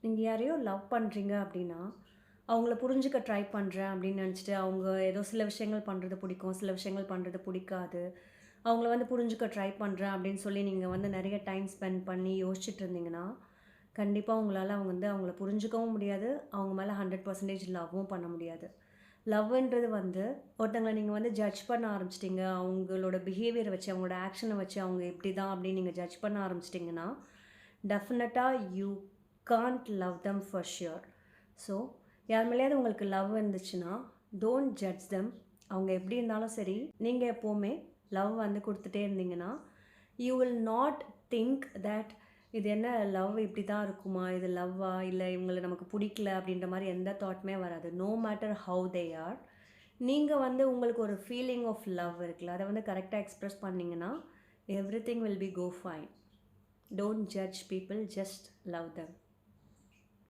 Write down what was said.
நீங்க யாரையோ லவ் பண்றீங்க அப்படின்னா, அவங்கள புரிஞ்சுக்க ட்ரை பண்றேன் அப்படின்னு நெனச்சுட்டு, அவங்க ஏதோ சில விஷயங்கள் பண்றது பிடிக்கும், சில விஷயங்கள் பண்றது பிடிக்காது. அவங்கள வந்து புரிஞ்சுக்க ட்ரை பண்றேன் அப்படின்னு சொல்லி நீங்க வந்து நெறைய டைம் ஸ்பெண்ட் பண்ணி யோசிச்சுட்டு இருந்தீங்கன்னா, கண்டிப்பா உங்களால அவங்க வந்து அவங்கள புரிஞ்சுக்கவும் முடியாது. அவங்க மேல 100% லவ்வும் பண்ண முடியாது. லவ்வுன்றது வந்து ஒருத்தங்கள நீங்க வந்து ஜட்ஜ் பண்ண ஆரம்பிச்சுட்டீங்க. அவங்களோட பிஹேவியர வச்சு, அவங்களோட ஆக்ஷன வச்சு அவங்க இப்படிதான் அப்படின்னு நீங்க ஜட்ஜ் பண்ண ஆரம்பிச்சுட்டீங்கன்னா, டெஃபினட்டா you can't love them for sure. So யார் மேலேயாவது உங்களுக்கு லவ் இருந்துச்சுன்னா, டோன்ட் ஜட்ஜ் தெம். அவங்க எப்படி இருந்தாலும் சரி, நீங்க எப்பவுமே லவ் வந்து குடுத்துட்டே இருந்தீங்கன்னா, you will not think that இது என்ன லவ் இப்படி தான் இருக்குமா? இது லவ்வா? இல்ல இவங்கள நமக்கு புடிக்கல அப்படின்ற மாரி எந்த தாட்டுமே வராது. No matter how they are. நீங்க வந்து உங்களுக்கு ஒரு ஃபீலிங் ஆஃப் லவ் இருக்குல்ல, அத வந்து கரெக்ட்டா எக்ஸ்பிரஸ் பண்ணீங்கன்னா, everything will be go fine. Don't judge people, just love them.